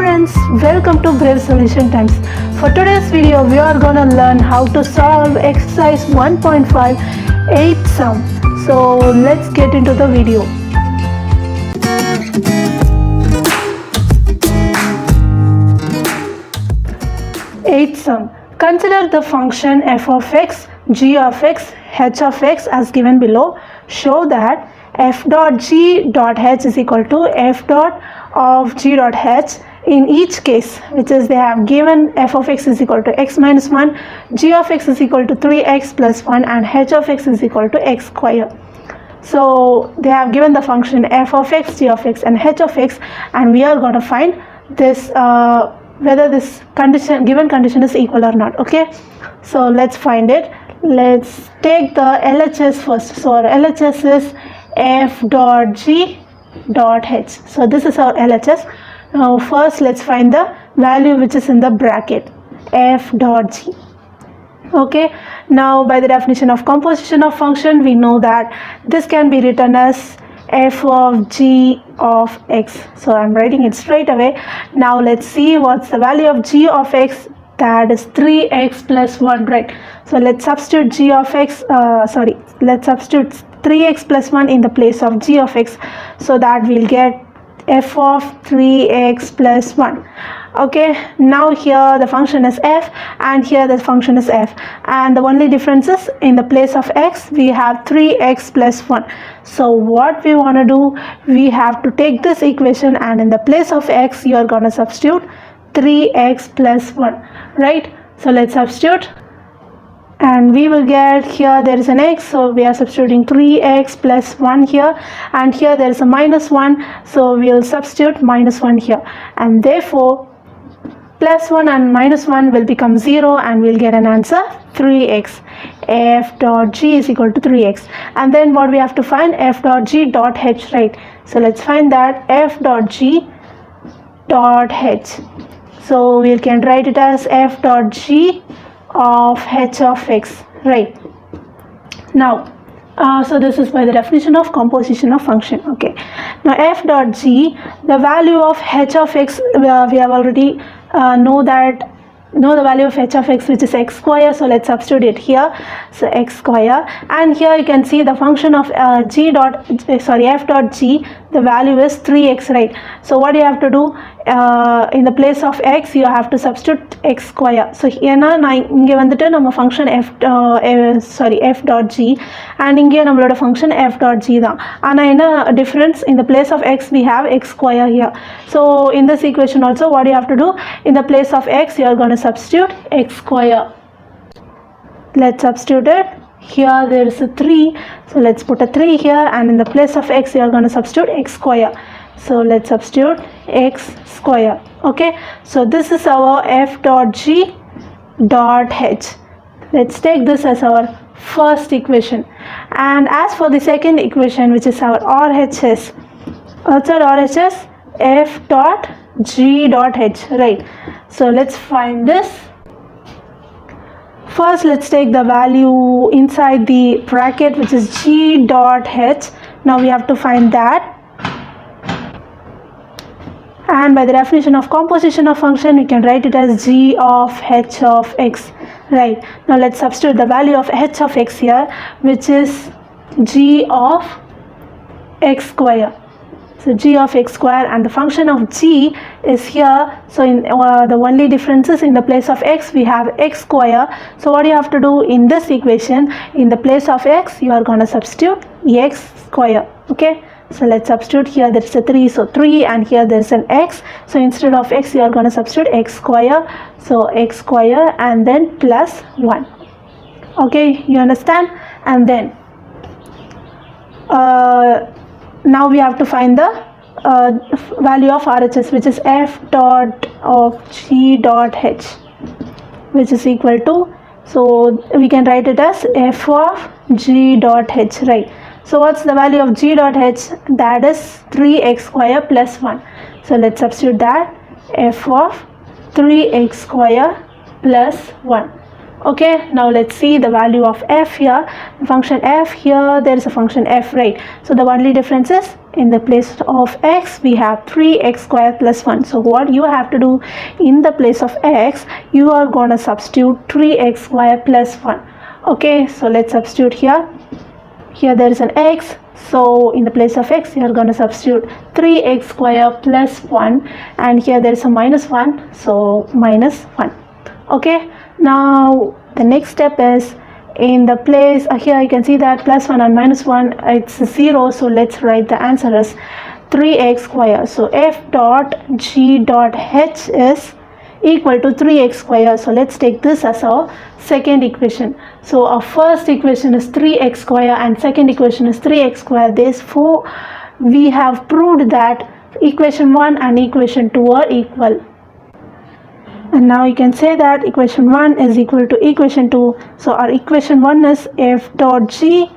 friends, welcome to Brave Solution Times. For today's video, we are going to learn how to solve exercise 1.5 8th sum. So let's get into the video. Eighth sum. Consider the function f of x, g of x, h of x as given below. Show that f dot g dot h is equal to f dot of g dot h in each case, which is they have given f of x is equal to x minus 1, g of x is equal to 3x plus 1 and h of x is equal to x square. So they have given the function f of x, g of x and h of x, and we are going to find this whether this given condition is equal or not. Okay, so let's find it. Let's take the LHS first. So our LHS is f dot g dot h. So this is our LHS. Now first let's find the value which is in the bracket, f dot g. Okay, now by the definition of composition of function, we know that this can be written as f of g of x. So I'm writing it straight away. Now let's see what's the value of g of x. That is 3x plus 1, right? So let's substitute g of x, let's substitute 3x plus 1 in the place of g of x, so that we'll get f of 3x plus 1. Okay, now here the function is f and here the function is f, and the only difference is in the place of x we have 3x plus 1. So what we want to do, we have to take this equation and in the place of x you are going to substitute 3x plus 1, right? So let's substitute and we will get, here there is an x, so we are substituting 3x plus 1 here, and here there is a minus 1, so we will substitute minus 1 here, and therefore plus 1 and minus 1 will become 0 and we'll get an answer 3x. F dot g is equal to 3x, and then what we have to find, f dot g dot h, right? So let's find that f dot g dot h. So we can write it as f dot g of h of x, right? Now so this is by the definition of composition of function. Okay, now f dot g, the value of h of x, we have already know the value of h of x, which is x square. So let's substitute it here, so x square, and here you can see the function of f dot g, the value is 3x, right? So what you have to do, in the place of x you have to substitute x square. So here இங்க வந்துட்டு நம்ம function f dot g and இங்க நம்மளோட function f dot g தான். ஆனா என்ன difference, in the place of x we have x square here. So in this equation also what you have to do, in the place of x you are going to substitute x square. Let's substitute it. Here there is a 3, so let's put a 3 here, and in the place of x you are going to substitute x square. So let's substitute x square. Okay, so this is our f dot g dot h. Let's take this as our first equation, and as for the second equation, which is our RHS, what's our RHS? F dot g dot h, right? So let's find this. First let's take the value inside the bracket, which is g dot h. Now we have to find that, and by the definition of composition of function we can write it as g of h of x, right? Now let's substitute the value of h of x here, which is g of x square. So g of x square, and the function of g is here. So in the only difference is in the place of x we have x square. So what you have to do in this equation, in the place of x you are going to substitute x square. Okay, so let's substitute. Here there is a 3, so 3, and here there is an x, so instead of x you are going to substitute x square. So x square and then plus 1. Okay, you understand? And then now we have to find the value of RHS, which is f dot of g dot h, which is equal to, so we can write it as f of g dot h, right? So what's the value of g dot h? That is 3x square plus 1. So let's substitute that, f of 3x square plus 1. Okay, now let's see the value of f here. The function f here, there is a function f, right? So the only difference is in the place of x we have 3x square plus 1. So what you have to do, in the place of x you are gonna substitute 3x square plus 1. Okay, so let's substitute here. Here there is an x, so in the place of x you are going to substitute 3x square plus 1, and here there is a minus 1, so minus 1. Okay, now the next step is in the place here you can see that plus 1 and minus 1 it's 0, so let's write the answer as 3x square. So f dot g dot h is equal to 3x square. So let's take this as our second equation. So our first equation is 3x square and second equation is 3x square. Therefore we have proved that equation 1 and equation 2 are equal. And now you can say that equation 1 is equal to equation 2. So our equation 1 is f dot g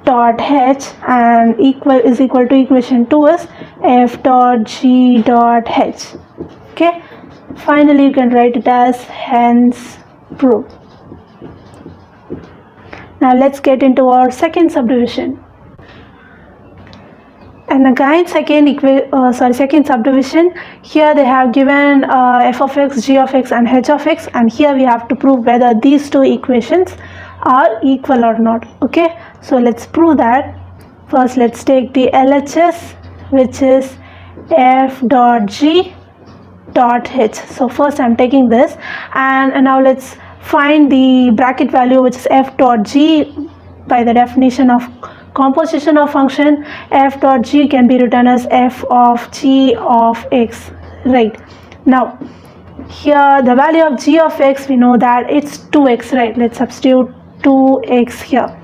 dot h and is equal to equation 2 is f dot g dot h. Okay, finally you can write it as hence proved. Now let's get into our second subdivision. And again second subdivision, here they have given f of x, g of x and h of x, and here we have to prove whether these two equations are equal or not. Okay, so let's prove that. First let's take the LHS, which is f dot g dot h. So first I'm taking this, and now let's find the bracket value, which is f dot g. By the definition of composition of function, f dot g can be written as f of g of x, right? Now here the value of g of x, we know that it's 2x, right? Let's substitute 2x here.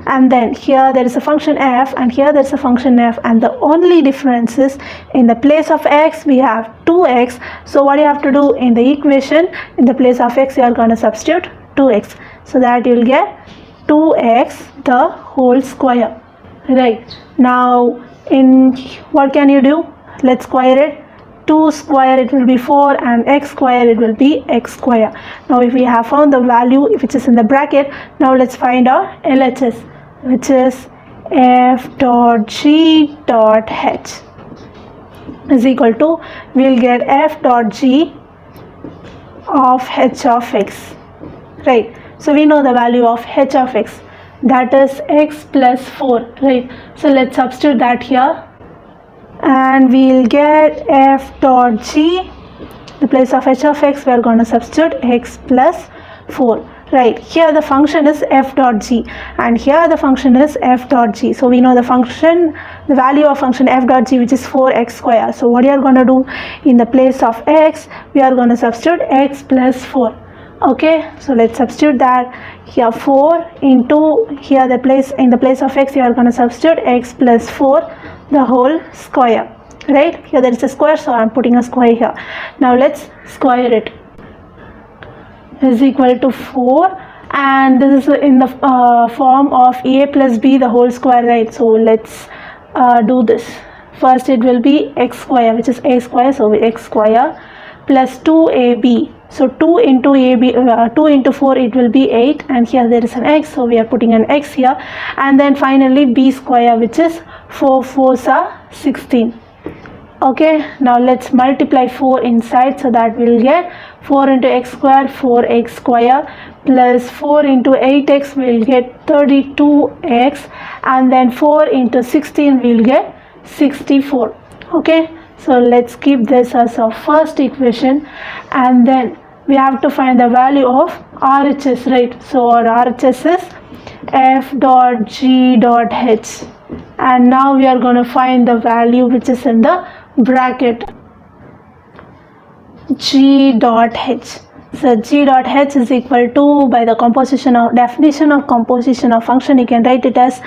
And then here there is a function f and here there is a function f, and the only difference is in the place of x we have 2x. So what you have to do in the equation, in the place of x you are going to substitute 2x, so that you will get 2x the whole square, right? Now in what can you do? Let's square it. 2 square it will be 4 and x square it will be x square. Now if we have found the value which is in the bracket, now let's find our LHS, which is f dot g dot h is equal to, we'll get f dot g of h of x, right? So we know the value of h of x, that is x plus 4, right? So let's substitute that here, and we'll get f dot g, the place of h of x we are going to substitute x plus 4, right? Here the function is f dot g and here the function is f dot g. So we know the function, the value of function f dot g, which is 4x square. So what you are going to do, in the place of x we are going to substitute x plus 4. Okay, so let's substitute that here. 4 into here the place, in the place of x you are going to substitute x plus 4 the whole square, right? Here there is a square, so I'm putting a square here. Now let's square it. Is equal to 4, and this is in the form of a plus b the whole square, right? So let's do this. First it will be x square, which is a square, so x square plus 2ab. So 2 into 2 into 4 it will be 8, and here there is an x, so we are putting an x here, and then finally b square, which is 4 4s are 16. Okay, now let's multiply 4 inside, so that we will get 4 into x square, 4x square, plus 4 into 8x we will get 32x, and then 4 into 16 we will get 64. Okay, so let's keep this as our first equation, and then we have to find the value of RHS, right? So our RHS is f dot g dot h, and now we are going to find the value which is in the bracket, g dot h. So g dot h is equal to, by the definition of composition of function, you can write it as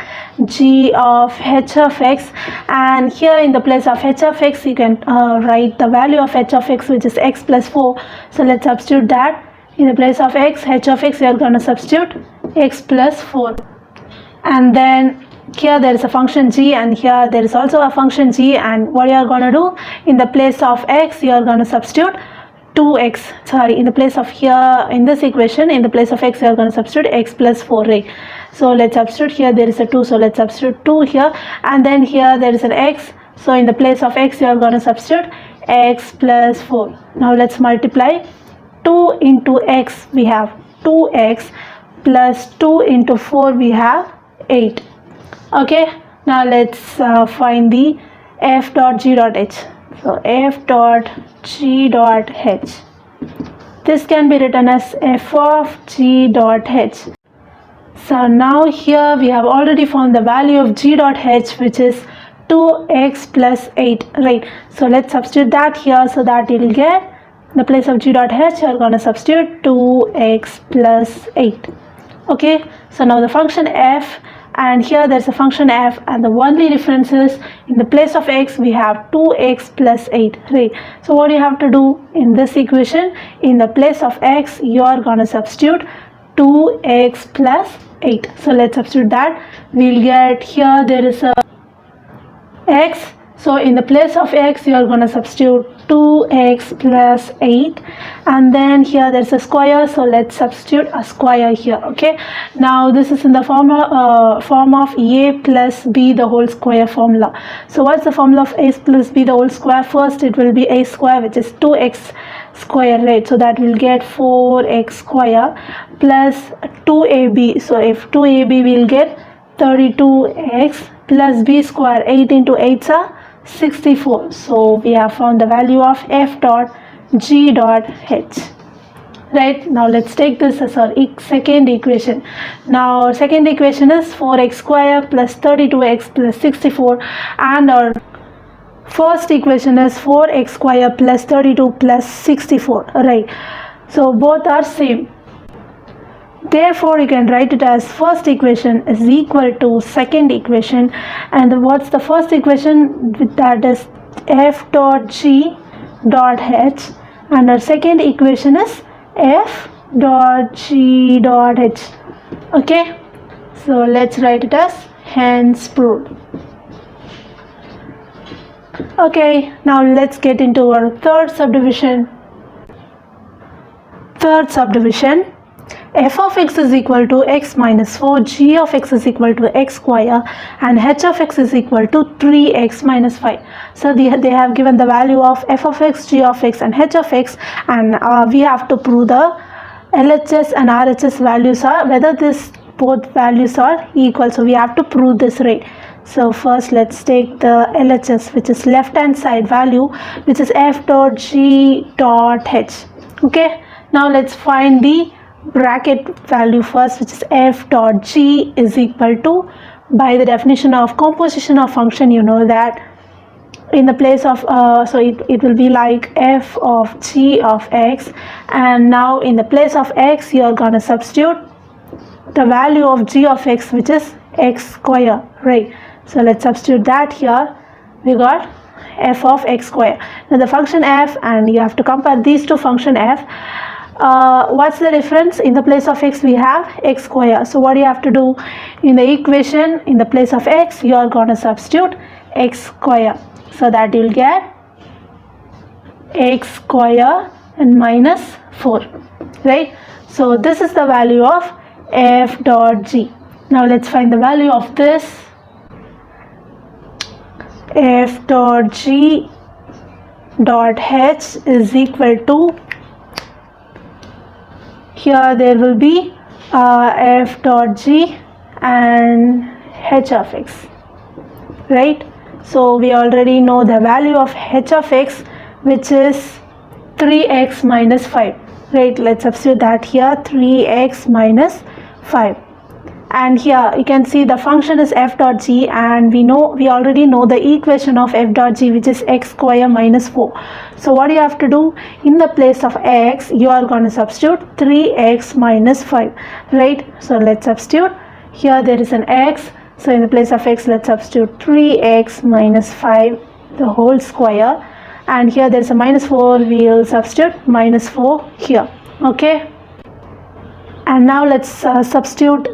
g of h of x, and here in the place of h of x you can write the value of h of x, which is x plus 4. So let's substitute that. In the place of x, h of x, we are going to substitute x plus 4, and then here there is a function g and here there is also a function g, and what you are going to do, in the place of x you are going to substitute 2x, sorry, in the place of here, in this equation, in the place of x, you are going to substitute x plus 4, right? So let's substitute here, there is a 2, so let's substitute 2 here, and then here there is an x, so in the place of x, you are going to substitute x plus 4. Now let's multiply 2 into x, we have 2x, plus 2 into 4, we have 8. Okay, now let's find the f dot g dot h. So f dot g dot h, this can be written as f of g dot h. So now here we have already found the value of g dot h, which is 2x plus 8, right? So let's substitute that here, so that you will get, in the place of g dot h, you are going to substitute 2x plus 8. Okay, so now the function f, and here there's a function f, and the only difference is in the place of x we have 2x plus 8, right? So what you have to do in this equation, in the place of x you are going to substitute 2x plus 8. So let's substitute that. We'll get, here there is a x, so in the place of x you are going to substitute 2x plus 8, and then here there's a square, so let's substitute a square here. Okay, now this is in the form of a plus b the whole square formula. So what's the formula of a plus b the whole square? First it will be a square, which is 2x square, right? So that will get 4x square plus 2ab, so if 2ab will get 32x plus b square, 8 into 8 are 64. So we have found the value of f dot g dot h, right? Now let's take this as our second equation. Now our second equation is 4x square plus 32x plus 64, and our first equation is 4x square plus 32 plus 64, right? So both are same. Therefore, you can write it as first equation is equal to second equation, and what's the first equation? That is f dot g dot h, and our second equation is f dot g dot h. Okay, so let's write it as hence proved. Okay, now let's get into our third subdivision. F of x is equal to x minus 4, g of x is equal to x square, and h of x is equal to 3x minus 5. So they have given the value of f of x, g of x, and h of x, and we have to prove the LHS and RHS values are, whether this both values are equal. So we have to prove this, right? So first let's take the LHS, which is left hand side value, which is f dot g dot h. Okay, now let's find the bracket value first, which is f dot g is equal to, by the definition of composition of function, you know that in the place of so it will be like f of g of x, and now in the place of x you are gonna substitute the value of g of x, which is x square, right? So let's substitute that here. We got f of x square. Now the function f, and you have to compare these two function f. What's the difference? In the place of x we have x square, so what do you have to do? In the equation, in the place of x you are going to substitute x square, so that you'll get x square and minus 4, right? So this is the value of f dot g. Now let's find the value of this. F dot g dot h is equal to, here there will be f dot g and h of x, right? So we already know the value of h of x, which is 3x minus 5, right? Let's substitute that here, 3x minus 5. And here you can see the function is f dot g, and we already know the equation of f dot g, which is x square minus 4. So what you have to do, in the place of x you are going to substitute 3x minus 5, right? So let's substitute. Here there is an x, so in the place of x let's substitute 3x minus 5 the whole square, and here there is a minus 4, we will substitute minus 4 here. Okay, and now let's substitute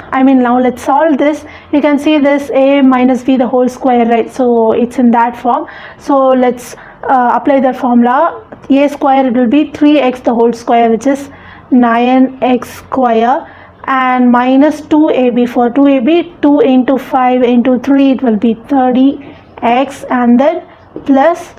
now let's solve this. You can see this a minus b the whole square, right? So it's in that form. So let's apply the formula, a square, it will be 3x the whole square, which is 9x square, and minus 2ab. For 2ab, 2 into 5 into 3, it will be 30x, and then plus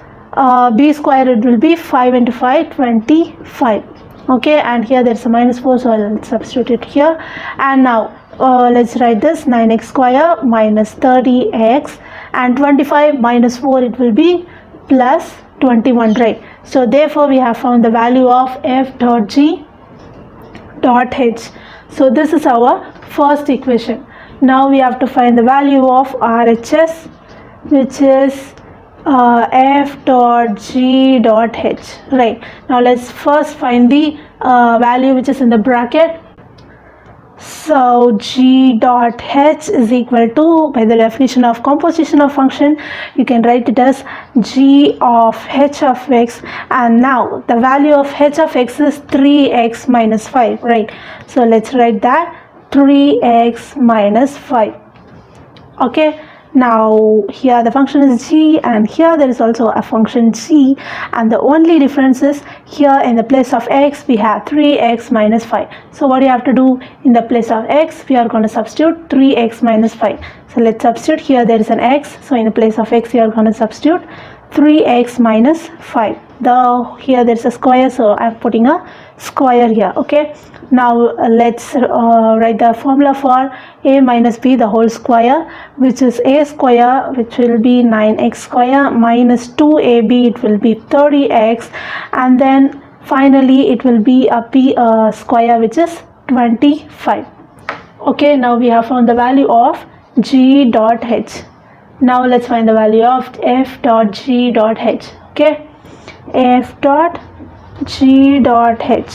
b square, it will be 5 into 5, 25. Okay, and here there's a minus 4, so I'll substitute it here. And now let's write this, 9x square minus 30x, and 25 minus 4, it will be plus 21, right? So therefore we have found the value of f dot g dot h. So this is our first equation. Now we have to find the value of RHS, which is f dot g dot h, right? Now let's first find the value which is in the bracket. So g dot h is equal to, by the definition of composition of function, you can write it as g of h of x, and now the value of h of x is 3x minus 5, right? So let's write that 3x minus 5. Okay, now here the function is g, and here there is also a function g, and the only difference is here in the place of x we have 3x minus 5. So what you have to do, in the place of x we are going to substitute 3x minus 5. So let's substitute, here there is an x, so in the place of x we are going to substitute 3x minus 5. Here there is a square, so I am putting a square here. Okay, now let's write the formula for a minus b the whole square, which is a square, which will be 9x square, minus 2ab, it will be 30x, and then finally it will be a b square, which is 25. Okay, now we have found the value of g dot h. Now let's find the value of f dot g dot h. Okay, f dot g dot h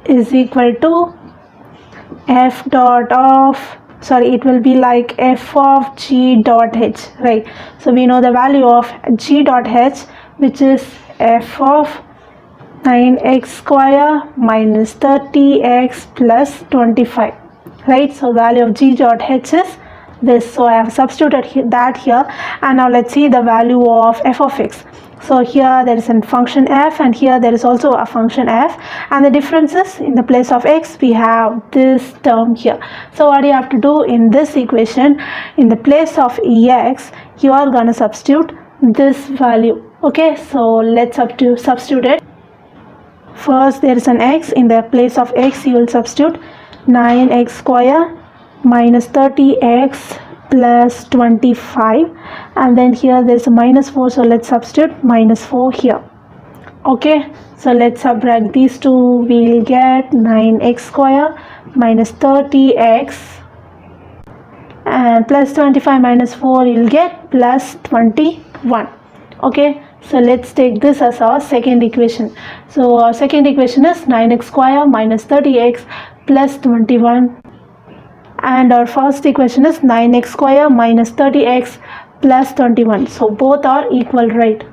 is equal to f dot of, sorry, it will be like f of g dot h, right? So we know the value of g dot h, which is f of 9x square minus 30x plus 25, right? So value of g dot h is this, so I have substituted that here. And now let's see the value of f of x. So here there is a function f, and here there is also a function f, and the difference is, in the place of x we have this term here. So what you have to do in this equation, in the place of ex you are going to substitute this value. Okay, so let's substitute it. First there is an x, in the place of x you will substitute 9x square minus 30x plus 25, and then here there is a minus 4, so let's substitute minus 4 here. Okay, so let's subtract these two, we'll get 9x square minus 30x and plus 25 minus 4, you'll get plus 21. Okay, so let's take this as our second equation. So our second equation is 9x square minus 30x plus 21, and our first equation is 9x square minus 30x plus 21. So both are equal, right?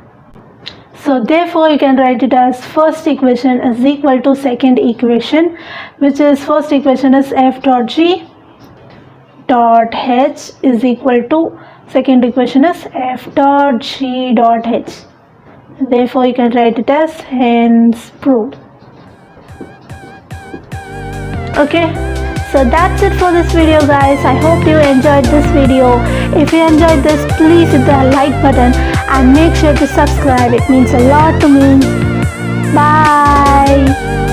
So therefore you can write it as first equation is equal to second equation, which is, first equation is f dot g dot h is equal to, second equation is f dot g dot h. Therefore you can write it as hence proved. Okay, so that's it for this video, guys. I hope you enjoyed this video. If you enjoyed this, please hit the like button and make sure to subscribe. It means a lot to me. Bye.